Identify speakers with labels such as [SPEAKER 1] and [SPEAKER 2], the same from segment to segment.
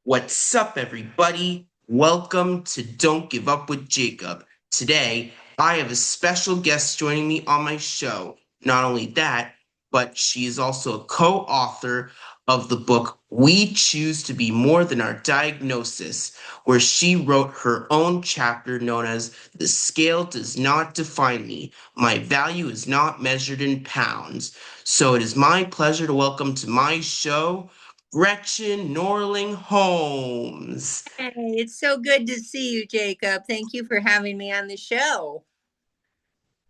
[SPEAKER 1] What's up, everybody? Welcome to Don't Give Up with Jacob. Today, I have a special guest joining me on my show. Not only that, but she is also a co author of the book We Choose to Be More Than Our Diagnosis, where she wrote her own chapter known as The Scale Does Not Define Me. My value is not measured in pounds. So it is my pleasure to welcome to my show Gretchen Holmes.
[SPEAKER 2] Hey, it's so good to see you, Jacob. Thank you for having me on the show.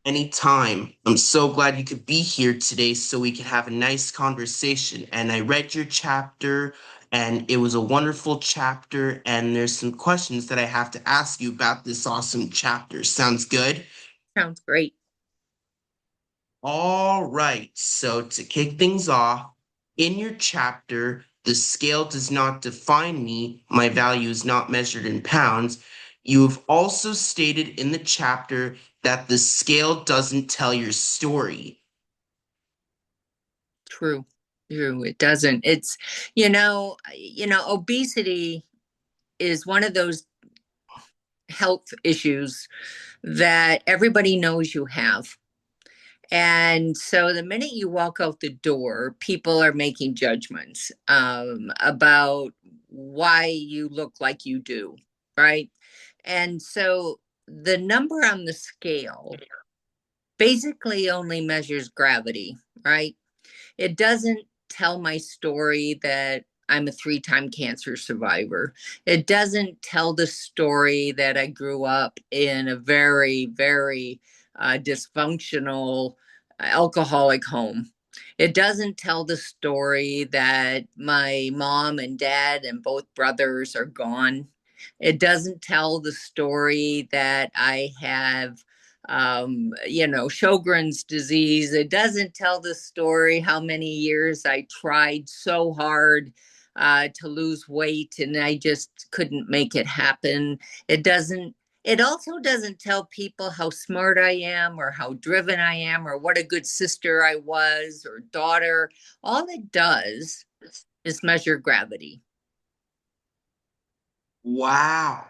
[SPEAKER 1] Anytime. I'm so glad you could be here today so we could have a nice conversation. And I read your chapter, and it was a wonderful chapter. And there's some questions that I have to ask you about this awesome chapter. Sounds good?
[SPEAKER 2] Sounds great.
[SPEAKER 1] All right. So to kick things off, in your chapter, The Scale Does Not Define Me, My Value is Not Measured in Pounds, you have also stated in the chapter that the scale doesn't tell your story.
[SPEAKER 2] True. True. It doesn't. Obesity is one of those health issues that everybody knows you have. And so the minute you walk out the door, people are making judgments about why you look like you do, right? And so the number on the scale basically only measures gravity, right? It doesn't tell my story that I'm a 3-time cancer survivor. It doesn't tell the story that I grew up in a very, very dysfunctional alcoholic home. It doesn't tell the story that my mom and dad and both brothers are gone. It doesn't tell the story that I have Sjogren's disease. It doesn't tell the story how many years I tried so hard to lose weight and I just couldn't make it happen. It doesn't. It also doesn't tell people how smart I am or how driven I am or what a good sister I was or daughter. All it does is measure gravity.
[SPEAKER 1] Wow,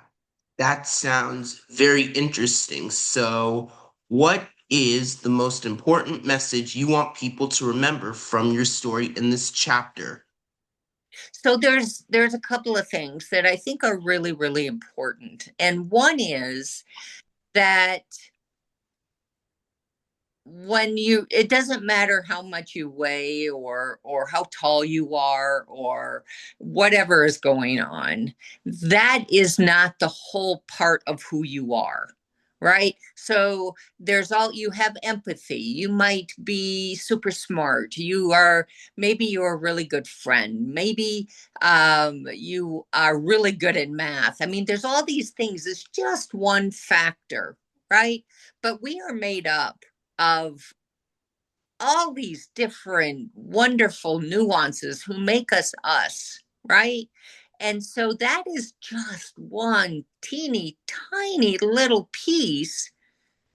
[SPEAKER 1] that sounds very interesting. So, what is the most important message you want people to remember from your story in this chapter?
[SPEAKER 2] So there's a couple of things that I think are really, really important. And one is that it doesn't matter how much you weigh or how tall you are or whatever is going on, that is not the whole part of who you are, right? So you have empathy, you might be super smart, maybe you're a really good friend, maybe you are really good at math. I mean, there's all these things. It's just one factor, right? But we are made up of all these different wonderful nuances who make us, right? And so that is just one teeny tiny little piece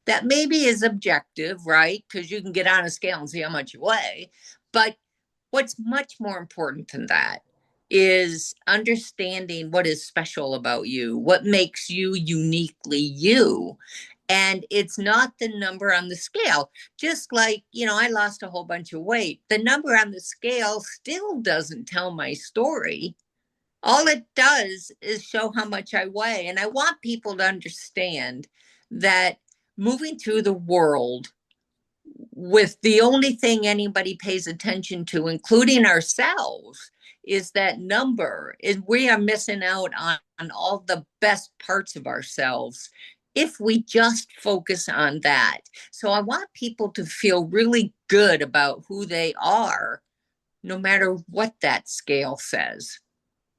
[SPEAKER 2] that maybe is objective, right? Because you can get on a scale and see how much you weigh. But what's much more important than that is understanding what is special about you, what makes you uniquely you. And it's not the number on the scale. Just like, I lost a whole bunch of weight. The number on the scale still doesn't tell my story. All it does is show how much I weigh. And I want people to understand that moving through the world with the only thing anybody pays attention to, including ourselves, is that number, is we are missing out on all the best parts of ourselves if we just focus on that. So I want people to feel really good about who they are, no matter what that scale says.